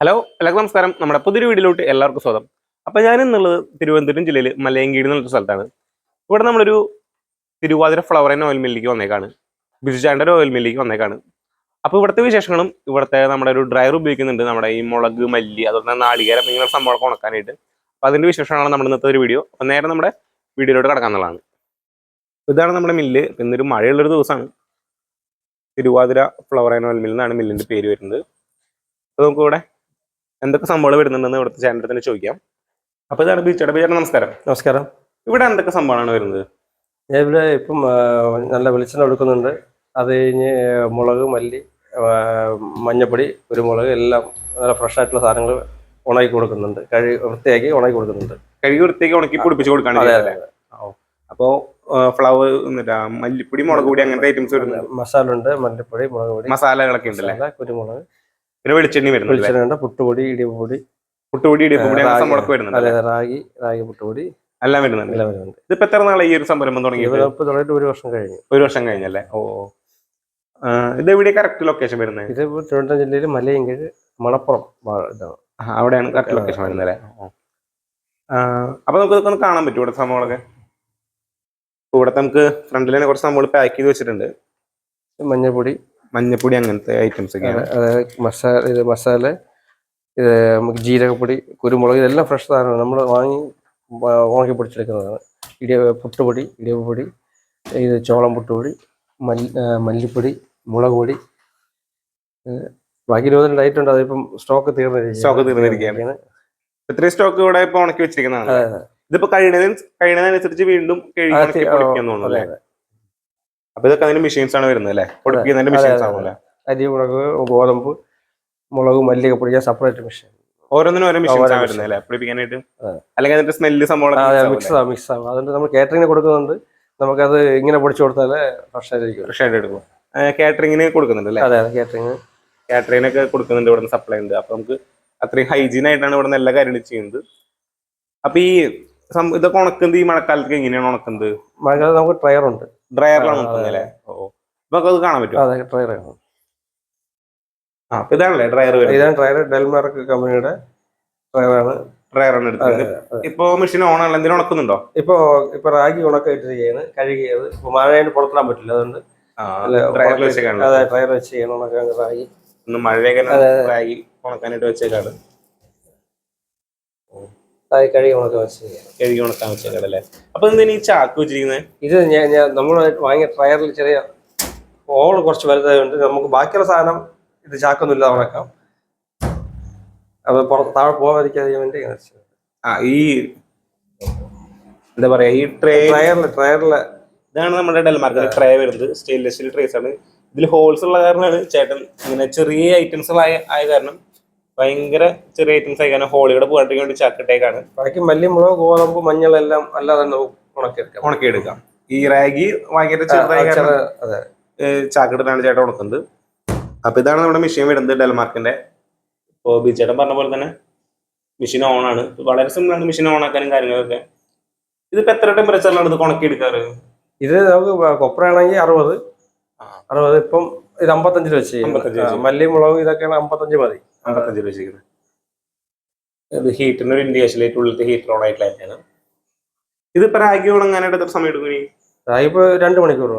Hello എല്ലാവർക്കും നമസ്കാരം. നമ്മുടെ പുതിയൊരു വീഡിയോയിലോട്ട് എല്ലാവർക്കും സ്വാഗതം. അപ്പോൾ ഞാൻ ഇന്നുള്ളത് തിരുവനന്തപുരം ജില്ലയിൽ മലയങ്കീട് എന്നുള്ള സ്ഥലത്താണ്. ഇവിടെ നമ്മളൊരു തിരുവാതിര ഫ്ലവർ ആൻഡ് ഓയിൽ മില്ലിലേക്ക് വന്നേക്കാണ്. ബിജുചാൻ്റെ ഓയിൽ മില്ലിലേക്ക് വന്നേക്കാണ്. അപ്പോൾ ഇവിടുത്തെ വിശേഷങ്ങളും ഇവിടുത്തെ നമ്മുടെ ഒരു ഡ്രയർ ഉപയോഗിക്കുന്നുണ്ട്, നമ്മുടെ ഈ മുളക്, മല്ലി, അതുപോലെ നാളികേരം ഇങ്ങനെ സംഭവങ്ങളൊക്കെ ഉണക്കാനായിട്ട്. അപ്പോൾ അതിൻ്റെ വിശേഷമാണ് നമ്മുടെ ഇന്നത്തെ ഒരു വീഡിയോ. അപ്പോൾ നേരെ നമ്മുടെ വീഡിയോയിലോട്ട് കിടക്കാന്നുള്ളതാണ്. ഇതാണ് നമ്മുടെ മില്ല്. ഇന്നൊരു മഴയുള്ളൊരു ദിവസമാണ്. Thiruvathira flour and oil mill എന്നാണ് മില്ലിൻ്റെ പേര് വരുന്നത്. അപ്പോൾ നമുക്കിവിടെ എന്തൊക്കെ സംഭവങ്ങൾ വരുന്നുണ്ടെന്ന് ഇവിടുത്തെ ചേട്ടൻ്റെ തന്നെ ചോദിക്കാം. അപ്പോൾ ഇതാണ് ബീച്ചേട്ടൻ. നമസ്കാരം. നമസ്കാരം. ഇവിടെ എന്തൊക്കെ സംഭവമാണ് വരുന്നത്? ഞാൻ ഇവിടെ ഇപ്പം നല്ല വെളിച്ചെണ്ണ എടുക്കുന്നുണ്ട്. അത് കഴിഞ്ഞ് മുളക്, മല്ലി, മഞ്ഞപ്പൊടി, കുരുമുളക് എല്ലാം നല്ല ഫ്രഷ് ആയിട്ടുള്ള സാധനങ്ങൾ ഉണക്കി കൊടുക്കുന്നുണ്ട്. വൃത്തിയാക്കി ഉണക്കി കൊടുക്കുന്നുണ്ട്. കഴുകി വൃത്തിയാക്കി ഉണക്കി പൊടിപ്പിച്ച് കൊടുക്കാണ്. അപ്പോൾ ഫ്ലവർ, മല്ലിപ്പൊടി, മുളക് പൊടി അങ്ങനത്തെ ഐറ്റംസ് വരുന്നുണ്ട്. മസാല ഉണ്ട്, മല്ലിപ്പൊടി, മുളക് പൊടി, മസാലകളൊക്കെ ഉണ്ടല്ലേ. കുരുമുളക്, പിന്നെ വെളിച്ചെണ്ണ വരുന്നുണ്ട്. പുട്ടുപൊടി, ഇടിയപ്പൊടി, വരുന്നുണ്ട്. റാഗി പുട്ടുപൊടി എല്ലാം വരുന്നുണ്ട്. ഇതിപ്പോ എത്ര നാളെ ഈ ഒരു സംരംഭം തുടങ്ങി? ഒരു വർഷം കഴിഞ്ഞു. ഒരു വർഷം കഴിഞ്ഞല്ലേ? ഓ, ഇത് എവിടെ കറക്റ്റ് ലൊക്കേഷൻ വരുന്നത്? ഇത് തിരുവനന്തപുരം ജില്ലയിൽ മലയങ്കീഴ് മണപ്പുറം ഇതാണ്. അവിടെയാണ് കറക്റ്റ് ലൊക്കേഷൻ വരുന്നത് അല്ലേ? അപ്പൊ നമുക്ക് ഇതൊക്കെ ഒന്ന് കാണാൻ പറ്റും ഇവിടുത്തെ സംഭവങ്ങളൊക്കെ. ഇവിടുത്തെ നമുക്ക് ഫ്രണ്ടിൽ തന്നെ കുറച്ച് സംഭവങ്ങൾ പാക്ക് ചെയ്ത് വെച്ചിട്ടുണ്ട്. മഞ്ഞപ്പൊടി അങ്ങനത്തെ ഐറ്റംസ് ഒക്കെയാണ്. അതായത് മസാല, ഇത് നമുക്ക് ജീരകപ്പൊടി, കുരുമുളക്, ഇതെല്ലാം ഫ്രഷ് സാധനമാണ്. നമ്മൾ വാങ്ങി ഉണക്കി പൊടിച്ചെടുക്കുന്നതാണ്. പുട്ടുപൊടി, ഇടിയപ്പൊടി, ഇത് ചോളം പുട്ടുപൊടി, മല്ലിപ്പൊടി, മുളക് പൊടി, ബാക്കി 22 ഐറ്റം ഉണ്ട്. അതിപ്പം സ്റ്റോക്ക് തീർന്നിരിക്കുകയാണ്. ഇത്രയും സ്റ്റോക്ക് ഇവിടെ ഇപ്പൊ ഉണക്കി വെച്ചിരിക്കുന്നതാണ്. ഇതിപ്പോ കഴിയുന്നതനുസരിച്ച് വീണ്ടും തോന്നുന്നു. അപ്പൊ ഇതൊക്കെ അതിന്റെ മെഷീൻസ് ആണ് വരുന്നത് അല്ലേ? പൊടിപ്പിക്കുന്നതിന്റെ മെഷീൻസ് ആണല്ലേ? അരി, മുളക്, ഗോതമ്പ്, മുളക്, മല്ലിയൊക്കെ പൊടിക്കാൻ സെപ്പറേറ്റ് മെഷീൻ. ഓരോന്നിനും ഓരോ മെഷീൻസ് ആണ് വരുന്നത് അല്ലേ പൊടിപ്പിക്കാനായിട്ട്? അല്ലെങ്കിൽ അതിന്റെ സ്മെല്ല് സംഭവം മിക്സ് ആവും. അതുകൊണ്ട് നമ്മൾ കാറ്ററിംഗിന് കൊടുക്കുന്നുണ്ട്. നമുക്കത് ഇങ്ങനെ പൊടിച്ചു കൊടുത്താലേ ഫ്രഷ് ആയിട്ട് എടുക്കും. കാറ്ററിംഗിന് കൊടുക്കുന്നുണ്ട് അല്ലേ? അതെ, കാറ്ററിംഗിനൊക്കെ കൊടുക്കുന്നുണ്ട്. ഇവിടെ സപ്ലൈ ഉണ്ട്. അപ്പൊ നമുക്ക് അത്രയും ഹൈജീൻ ആയിട്ടാണ് ഇവിടെ എല്ലാ കാര്യങ്ങളും ചെയ്യുന്നത്. അപ്പൊ ഈ ഇതൊക്കെ ഉണക്കുന്നത് ഈ മഴക്കാലത്ത് എങ്ങനെയാണ് ഉണക്കുന്നത്? മഴക്കാലത്ത് നമുക്ക് ഡ്രയറിലാണ് ഉണക്കുന്നത് അല്ലേ? ഓ, ഇതൊക്കെ അത് കാണാൻ പറ്റും. അതെ, ഡ്രയറാണ്. അപ്പൊ ഇതാണല്ലേ ഡ്രയർ? ഇതാണ് ഡ്രയർ. ഡെൽമാർക്ക് കമ്പനിയുടെ ഡ്രയറാണ് എടുക്കുന്നത്. ഇപ്പൊ മെഷീൻ ഓൺ ആണല്ലോ. എന്തിനും ഉണക്കുന്നുണ്ടോ? ഇപ്പൊ റാഗി ഉണക്കിയിട്ടിരിക്കുകയാണ്. കഴുകിയത് ഇപ്പൊ മഴയായിട്ട് പുറത്തിടാൻ പറ്റില്ല. അതുകൊണ്ട് ഡ്രയർ വെച്ച് ചെയ്യണം. റാഗി റാഗി ഉണക്കാനായിട്ട് വെച്ചേക്കാണ്. കഴുകി ഉണക്കാൻ വെച്ചേക്കാടല്ലേ? അപ്പൊ എന്തിനാ ഈ ചാക്ക് വെച്ചിരിക്കുന്നത്? ഇത് നമ്മൾ വാങ്ങിയ ട്രയറിൽ ചെറിയ ഹോള് കുറച്ച് വലുതായതുകൊണ്ട് നമുക്ക് ബാക്കിയുള്ള സാധനം ഇത് ചാക്കൊന്നും ഇല്ലാതെ ഉണക്കാം. അത് താഴെ പോകാതിരിക്കാതിരിക്കാൻ വേണ്ടി ഈ എന്താ പറയാ, ഈ ട്രയറില് ഇതാണ് നമ്മുടെ ഡെൽമാർക്കിന്റെ ട്രേ വരുന്നത്. സ്റ്റെയിൻലെസ് സ്റ്റീൽ ട്രേസ് ആണ്. ഇതിൽ ഹോൾസ് ഉള്ള കാരണമാണ് ചേട്ടൻ ഇങ്ങനെ ചെറിയ ഐറ്റംസ് ആയ കാരണം, ഭയങ്കര ചെറിയ ഐറ്റംസ് ആയി കാരണം ഹോളിയുടെ പോകാണ്ടിരിക്കാൻ വേണ്ടി ചാക്കിട്ടേക്കാണ്. ബാക്കി മല്ലി, മുളക്, ഗോതമ്പ്, മഞ്ഞളെല്ലാം അല്ലാതെ ഉണക്കിയെടുക്കാം. ഈ റാഗി ഭയങ്കര ചെറുതായി ചാക്കിട്ടാണ് ചേട്ടൻ ഉണക്കുന്നത്. അപ്പൊ ഇതാണ് നമ്മുടെ മെഷീൻ വരുന്നത് ഡെൽമാർക്കിന്റെ. ഇപ്പോൾ ബിജേട്ടൻ പറഞ്ഞ പോലെ തന്നെ മെഷീൻ ഓൺ ആണ്. വളരെ സിമ്പിൾ ആണ് മെഷീൻ ഓൺ ആക്കാനും കാര്യങ്ങളൊക്കെ. ഇതിപ്പോ എത്ര ടെമ്പറേച്ചറിലാണ് ഇത് ഉണക്കി എടുക്കാറ്? ഇത് നമുക്ക് കൊപ്രയാണെങ്കിൽ 60. ഇപ്പം ഇത് 55 വെച്ച്. മല്ലി, മുളക് ഇതൊക്കെയാണ് 55 മതി. 55 വെച്ചിരിക്കുന്നത്. ഇത് ഹീറ്ററിന് ഒരു ഇൻഡിക്കേഷൻ ലൈറ്റ് ഉള്ളിലത്തെ ഹീറ്റർ ഓൺ ആയിട്ടാണ്. ഇതിപ്പോ റാഗി ഉണങ്ങാനായിട്ട് എത്ര സമയം എടുക്കും? റാഗി ഇപ്പൊ 2 മണിക്കൂർ.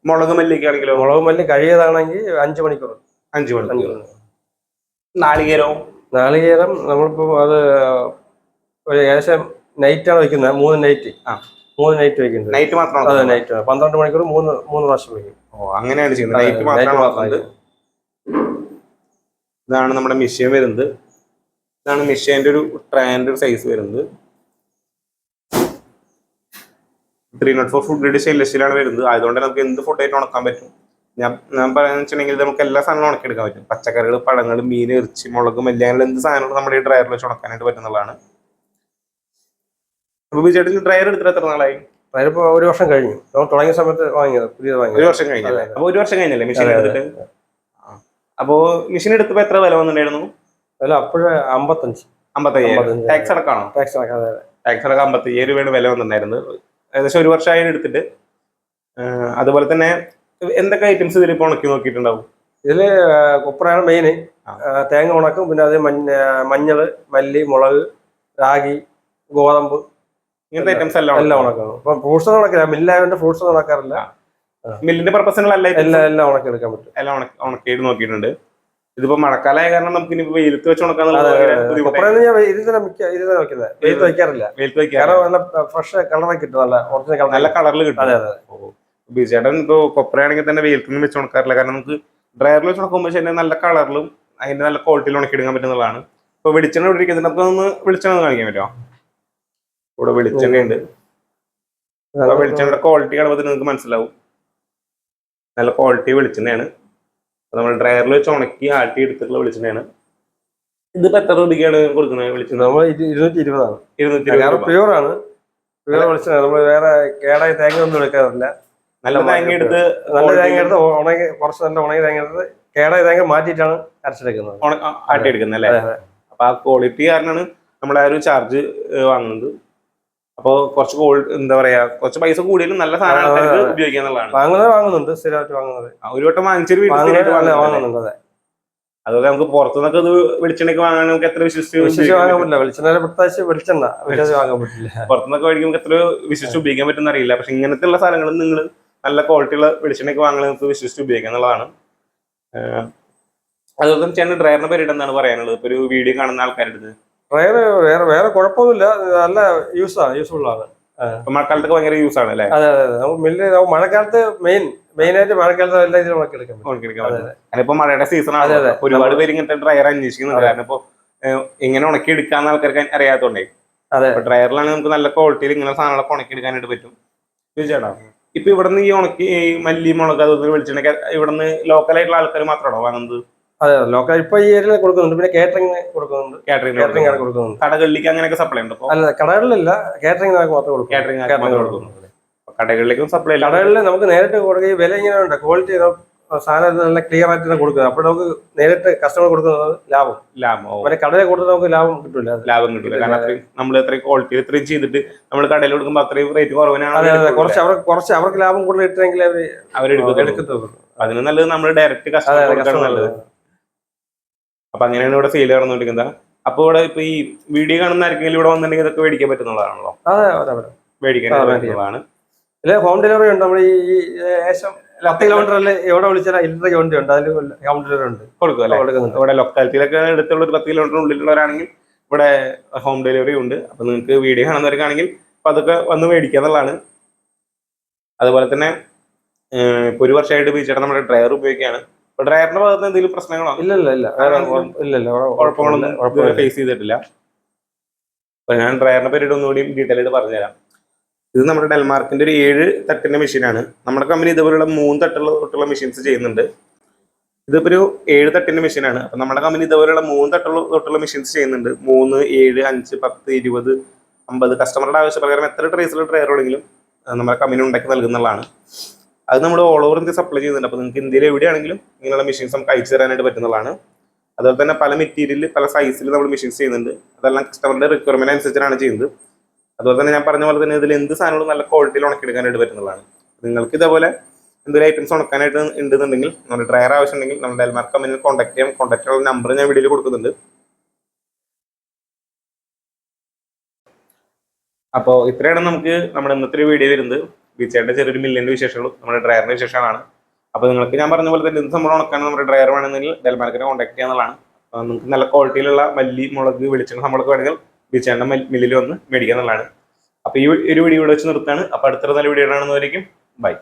മുളക് മല്ലിക്ക് ആണെങ്കിലോ? മുളക് മല്ലി കഴിയതാണെങ്കിൽ 5 മണിക്കൂർ. 5 മണിക്കൂർ. നാളികേരം നമ്മളിപ്പോ അത് ഒരു ഏകദേശം നൈറ്റാണ് വെക്കുന്നത്. 3 നൈറ്റ് വെക്കുന്നത്. നൈറ്റ് മാത്രം? അതെ, നൈറ്റ് 12 മണിക്കൂർ 3 പ്രാവശ്യം വെക്കും. ഓ, അങ്ങനെയാണ് ചെയ്യുന്നത്. നൈറ്റ് മാത്രമാണ്. ഇതാണ് നമ്മുടെ മെഷീൻ വരുന്നത്. ഇതാണ് മെഷീന്റെ ഒരു ട്രേന്റെ ഒരു സൈസ് വരുന്നത്. 304 ഫുഡ് ഗ്രേഡ് സ്റ്റെയിൻലെസ് സ്റ്റീലാണ് വരുന്നത്. അതുകൊണ്ട് നമുക്ക് എന്ത് ഫുഡായിട്ട് ഉണക്കാൻ പറ്റും. ഞാൻ പറയാന്ന് വെച്ചിട്ടുണ്ടെങ്കിൽ നമുക്ക് എല്ലാ സാധനങ്ങളും ഉണക്കിയെടുക്കാൻ പറ്റും. പച്ചക്കറികൾ, പഴങ്ങൾ, മീൻ, ഇറച്ചി, മുളക്, മല്ലി, അങ്ങനെ എന്ത് സാധനങ്ങളും നമ്മുടെ ഈ ഡ്രയറിൽ വെച്ച് ഉണക്കാനായിട്ട് പറ്റുന്നതാണ്. അപ്പൊ ബിജേട്ടൻ ഡ്രയർ എടുത്തിട്ട് എത്ര നാളായി? ഡ്രയർ ഇപ്പൊ 1 വർഷം കഴിഞ്ഞു. നമ്മൾ തുടങ്ങിയ സമയത്ത് വാങ്ങിയത്. 1 വർഷം കഴിഞ്ഞല്ലേ? അപ്പൊ 1 വർഷം കഴിഞ്ഞല്ലേ മെഷീൻ എടുത്തിട്ട്? അപ്പോ മെഷീൻ എടുത്തപ്പോ എത്ര വില വന്നിട്ടുണ്ടായിരുന്നു? വില അപ്പോഴേ 55. ടാക്സ് അടക്കാണോ? ടാക്സ് അടക്കം 57 രൂപയാണ് വില വന്നിട്ടുണ്ടായിരുന്നത്. ഏകദേശം 1 വർഷമായി എടുത്തിട്ട്. അതുപോലെ തന്നെ എന്തൊക്കെ ഐറ്റംസ് ഇതിൽ ഇപ്പൊ ഉണക്കി നോക്കിയിട്ടുണ്ടാവും? ഇതില് കൊപ്രയാണ് മെയിൻ. തേങ്ങ ഉണക്കും, പിന്നെ അത് മഞ്ഞള്, മല്ലി, മുളക്, രാഗി, ഗോതമ്പ്, ഇങ്ങനത്തെ ഐറ്റംസ് എല്ലാം എല്ലാം ഉണക്കണം. ഇപ്പൊ ഫ്രൂട്ട്സ് ഒന്നും ഉണക്കില്ല, മില്ലായതുകൊണ്ട് ഫ്രൂട്ട്സ് ഒന്നും ഉണക്കാറില്ല. മില്ലിന്റെ പർപ്പസിനുള്ള എല്ലാം ഉണക്കി എടുക്കാൻ പറ്റും. എല്ലാം ഉണക്കിയിട്ട് നോക്കിയിട്ടുണ്ട്. ഇതിപ്പോ മഴക്കാലമായ കാരണം നമുക്ക് ഇനി വെയിലത്ത് വെച്ച് ഉണക്കാന്നുള്ള വെയിലത്ത് വെക്കാറില്ല. നല്ല ഫ്രഷ് കളറൊക്കെ കിട്ടും, നല്ല കളറിൽ കിട്ടും. ബിജുചേട്ടൻ ഇപ്പൊ കൊപ്രയാണെങ്കിൽ തന്നെ വെയിലത്ത് നിന്ന് വെച്ച് ഉണക്കാറില്ല. കാരണം നമുക്ക് ഡ്രയറിൽ വെച്ച് ഉണക്കുമ്പോൾ ശരി നല്ല കളറിലും അതിന്റെ നല്ല ക്വാളിറ്റിയിൽ ഉണക്കിയെടുക്കാൻ പറ്റുന്നതാണ്. ഇപ്പൊ വെളിച്ചെണ്ണ ഇവിടെ ഇരിക്കുന്നത്, അപ്പൊ ഒന്ന് വെളിച്ചെണ്ണ കാണിക്കാൻ പറ്റുമോ? ഇവിടെ വെളിച്ചെണ്ണയുണ്ട്. അപ്പൊ വെളിച്ചെണ്ണയുടെ ക്വാളിറ്റി കാണുമ്പോൾ നിങ്ങൾക്ക് മനസ്സിലാവും, നല്ല ക്വാളിറ്റി വെളിച്ചെണ്ണയാണ്. നമ്മൾ ഡ്രയറിൽ വെച്ച് ഉണക്കി ആട്ടി എടുത്തിട്ടുള്ള വെളിച്ചെണ്ണയാണ്. ഇതിപ്പോ എത്ര രൂപയ്ക്കാണ് കൊടുക്കുന്നത് വെളിച്ചെണ്ണ? നമ്മൾ 220 220 പ്യൂറാണ്. പ്യൂർ വെളിച്ചെണ്ണ. നമ്മൾ വേറെ കേടായ തേങ്ങ ഒന്നും എടുക്കാറില്ല. നല്ല തേങ്ങ എടുത്ത് ഉണങ്ങി, കുറച്ച് നല്ല ഉണങ്ങി തേങ്ങ എടുത്ത് കേടായ തേങ്ങ മാറ്റിയിട്ടാണ് അരച്ചെടുക്കുന്നത്, ആട്ടിയെടുക്കുന്നത് അല്ലേ? അപ്പൊ ആ ക്വാളിറ്റി കാരണമാണ് നമ്മൾ ആ ഒരു ചാർജ് വാങ്ങുന്നത്. അപ്പൊ കുറച്ച് എന്താ പറയാ, കുറച്ച് പൈസ കൂടിയാലും നല്ല സാധനം ഉപയോഗിക്കാന്നുള്ളതാണ്. വാങ്ങുന്നുണ്ട്, സ്ഥിരമായിട്ട് വാങ്ങുന്നത്. ഒരു വട്ടം വാങ്ങിച്ചൊരു വാങ്ങുന്നുണ്ട്. അതുപോലെ നമുക്ക് പുറത്തുനിന്നൊക്കെ അത് വെളിച്ചെണ്ണയ്ക്ക് വാങ്ങാൻ നമുക്ക് എത്ര വിശ്വസിച്ച് വാങ്ങാൻ പറ്റില്ല. വെളിച്ചെണ്ണ പ്രത്യേകിച്ച് വെളിച്ചെണ്ണ വാങ്ങാൻ പറ്റില്ല. പുറത്തുനിന്നൊക്കെ മേടിക്കുമ്പോൾ എത്ര വിശ്വസിച്ച് ഉപയോഗിക്കാൻ പറ്റുന്ന അറിയില്ല. പക്ഷെ ഇങ്ങനത്തെ ഉള്ള സാധനങ്ങൾ നിങ്ങൾ നല്ല ക്വാളിറ്റിയുള്ള വെളിച്ചെണ്ണയ്ക്ക് വാങ്ങാൻ നമുക്ക് വിശ്വസിച്ച് ഉപയോഗിക്കുക എന്നുള്ളതാണ്. അതുപോലെ തന്നെ ചേട്ടൻ ഡ്രയറിനെ പറ്റിയിട്ട് എന്താണ് പറയാനുള്ളത്? ഇപ്പൊ ഒരു വീഡിയോ കാണുന്ന ആൾക്കാരുടെ ഡ്രയർ വേറെ കുഴപ്പമൊന്നുമില്ല, നല്ല യൂസ്ഫുൾ ആണ്. മഴക്കാലത്തൊക്കെ ഭയങ്കര യൂസ് ആണ് അല്ലേ? അതെ അതെ. നമുക്ക് മഴക്കാലത്ത് മെയിനായിട്ട് മഴക്കാലത്ത് എല്ലാ ഇതിലും ഉണക്കിയെടുക്കാം. അതിപ്പോ മഴയുടെ സീസൺ ആണ്. ഒരുപാട് പേര് ഇങ്ങനത്തെ ഡ്രയർ അന്വേഷിക്കുന്നുണ്ട്. കാരണം ഇപ്പൊ ഇങ്ങനെ ഉണക്കി എടുക്കാന്ന് ആൾക്കാർക്ക് അറിയാത്തോണ്ടേ. ഡ്രയറിലാണ് നമുക്ക് നല്ല ക്വാളിറ്റിയിൽ ഇങ്ങനെ സാധനങ്ങളൊക്കെ ഉണക്കി എടുക്കാനായിട്ട് പറ്റും. ചേട്ടാ, ഇപ്പൊ ഇവിടുന്ന് ഈ ഉണക്കി മല്ലി, മുളക്, അതുപോലെ വെളിച്ചെണ്ണ ഇവിടുന്ന് ലോക്കലായിട്ടുള്ള ആൾക്കാർ മാത്രമാണോ വാങ്ങുന്നത്? അതെ, ലോക്കൽ ഇപ്പൊ ഈ ഏരിയയിൽ കൊടുക്കുന്നുണ്ട്. പിന്നെ കാറ്ററിംഗ് കൊടുക്കുന്നുണ്ട്. കൊടുക്കുന്നുണ്ട്. കടകളിലേക്ക് അങ്ങനെയൊക്കെ സപ്ലൈ ഉണ്ട്? അല്ല, കടകളിലില്ല, കാറ്ററിംഗ് മാത്രം കൊടുക്കും. കടകളിലേക്കും സപ്ലൈ. കടകളിൽ നമുക്ക് നേരിട്ട് കൊടുക്കുകയും വില ഇങ്ങനെ ഉണ്ട്, ക്വാളിറ്റി സാധനം നല്ല ക്ലിയർ ആയിട്ട് തന്നെ കൊടുക്കുക. അപ്പോൾ നമുക്ക് നേരിട്ട് കസ്റ്റമർ കൊടുക്കുന്നത് ലാഭം. പിന്നെ കടയിൽ കൊടുത്താൽ നമുക്ക് ലാഭം കിട്ടില്ല. കാരണം നമ്മൾ എത്രയും ക്വാളിറ്റി ഇത്രയും ചെയ്തിട്ട് നമ്മൾ കടയിൽ കൊടുക്കുമ്പോൾ അത്രയും റേറ്റ് കുറവിനാണ്. കുറച്ച് അവർക്ക് ലാഭം കൂടുതൽ കിട്ടുമെങ്കിൽ അവരെടുക്കത്തുള്ളൂ. അതിന് നല്ലത് നമ്മൾ ഡയറക്റ്റ് കസ്റ്റമർ നല്ലത്. അപ്പൊ അങ്ങനെയാണ് ഇവിടെ സെയിൽ നടന്നുകൊണ്ടിരിക്കുന്നത്. അപ്പൊ ഇവിടെ ഇപ്പൊ ഈ വീഡിയോ കാണുന്ന ആർക്കെങ്കിലും ഇവിടെ വന്നിട്ടുണ്ടെങ്കിൽ ഇതൊക്കെ മേടിക്കാൻ പറ്റുന്നതാണല്ലോ? മേടിക്കാൻ പറ്റുന്നതാണ്. ഹോം ഡെലിവറി ഉണ്ട്. നമ്മൾ ഈ ഏകദേശം 10 കിലോമീറ്ററിൽ എവിടെ വിളിച്ചാൽ ഇലക്ട്രിക് വണ്ടി ഉണ്ട്, അതിൽ ഹോം ഡെലിവറി ഉണ്ട്, കൊടുക്കും അല്ലേ? ഇവിടെ ലൊക്കാലിറ്റിയിലൊക്കെ എടുത്തുള്ള ഒരു 10 കിലോമീറ്റർ ഉള്ളിലുള്ളവരാണെങ്കിൽ ഇവിടെ ഹോം ഡെലിവറി ഉണ്ട്. അപ്പൊ നിങ്ങൾക്ക് വീഡിയോ കാണുന്നവർക്കാണെങ്കിൽ അപ്പൊ അതൊക്കെ വന്ന് മേടിക്കാന്നുള്ളതാണ്. അതുപോലെ തന്നെ ഇപ്പൊ ഒരു വർഷമായിട്ട് ബിജുചേട്ടൻ നമ്മുടെ ഡ്രയർ ഉപയോഗിക്കുകയാണ്. അപ്പൊ ഡ്രയറിന്റെ ഭാഗത്ത് എന്തെങ്കിലും പ്രശ്നങ്ങളോ? ഇല്ല, കുഴപ്പങ്ങളൊന്നും ഫേസ് ചെയ്തിട്ടില്ല. അപ്പൊ ഞാൻ ഡ്രയറിനെ പറ്റിയിട്ട് ഒന്നുകൂടി ഡീറ്റെയിൽ ആയിട്ട് പറഞ്ഞുതരാം. ഇത് നമ്മുടെ ഡെൽമാർക്കിന്റെ ഒരു 7 തട്ടിന്റെ മെഷീനാണ്. നമ്മുടെ കമ്പനി ഇതുപോലുള്ള 3 തൊട്ടുള്ള മെഷീൻസ് ചെയ്യുന്നുണ്ട്. ഇതിപ്പോ ഒരു 7 തട്ടിന്റെ മെഷീനാണ്. അപ്പൊ നമ്മുടെ കമ്പനി ഇതുപോലുള്ള 3 തൊട്ടുള്ള മെഷീൻസ് ചെയ്യുന്നുണ്ട്. 3, 7, 5, 10, 20, 50 കസ്റ്റമറുടെ ആവശ്യപ്രകാരം എത്ര ട്രേസിലുള്ള ഡ്രയർ ഉണ്ടെങ്കിലും നമ്മുടെ കമ്പനി ഉണ്ടാക്കി നൽകുന്നതാണ്. അത് നമ്മൾ ഓൾ ഓവർ ഇന്ത്യ സപ്ലൈ ചെയ്യുന്നുണ്ട്. അപ്പൊ നിങ്ങൾക്ക് ഇന്ത്യയിൽ എവിടെയാണെങ്കിലും ഇങ്ങനെയുള്ള മെഷീൻസ് നമുക്ക് അയച്ചു തരാനായിട്ട് പറ്റുന്നതാണ്. അതുപോലെ തന്നെ പല മെറ്റീരിയലിൽ പല സൈസിൽ നമ്മൾ മെഷീൻസ് ചെയ്യുന്നുണ്ട്. അതെല്ലാം കസ്റ്റമറുടെ റിക്വയർമെന്റ് അനുസരിച്ചാണ് ചെയ്യുന്നത്. അതുപോലെ തന്നെ ഞാൻ പറഞ്ഞ പോലെ തന്നെ ഇതിൽ എന്ത് സാധനങ്ങളും നല്ല ക്വാളിറ്റിയിൽ ഉണക്കിയെടുക്കാനായിട്ട് പറ്റുന്നതാണ്. നിങ്ങൾക്ക് ഇതേപോലെ എന്തെങ്കിലും ഐറ്റംസ് ഉണക്കാനായിട്ട് ഉണ്ടെന്നുണ്ടെങ്കിൽ, നമ്മുടെ ഡ്രയർ ആവശ്യമുണ്ടെങ്കിൽ നമ്മുടെ ഡെൽമാർക്ക് കമ്പനിയിൽ കോൺടാക്ട് ചെയ്യാം. കോൺടാക്ട് ചെയ്യാനുള്ള നമ്പർ ഞാൻ വീഡിയോയിൽ കൊടുക്കുന്നുണ്ട്. അപ്പോൾ ഇത്രയാണ് നമുക്ക് നമ്മുടെ ഇന്നത്തെ ഒരു വീഡിയോ വരുന്നത്. ബിജുചേട്ടൻ്റെ ചെറിയൊരു മില്ലിന്റെ വിശേഷങ്ങളും നമ്മുടെ ഡ്രയറിന്റെ വിശേഷമാണ്. അപ്പോൾ നിങ്ങൾക്ക് ഞാൻ പറഞ്ഞ പോലെ തന്നെ എന്ത് സംഭവം ഉണക്കാൻ നമ്മുടെ ഡ്രയർ വേണമെങ്കിൽ ഡെൽമാർക്കിനെ കോൺടാക്ട് ചെയ്യാന്നുള്ളതാണ്. നിങ്ങൾക്ക് നല്ല ക്വാളിറ്റിയിലുള്ള മല്ലി, മുളക്, വെളിച്ചെണ്ണ സംഭവമൊക്കെ വേണമെങ്കിൽ ബിജുചേട്ടൻ്റെ മില്ലിൽ വന്ന് മേടിക്കാന്നുള്ളതാണ്. അപ്പോൾ ഈ ഒരു വീഡിയോ ഇവിടെ വെച്ച് നിർത്താണ്. അപ്പോൾ അടുത്തൊരു നല്ല വീഡിയോ കാണുന്നവരേക്കും ബൈ.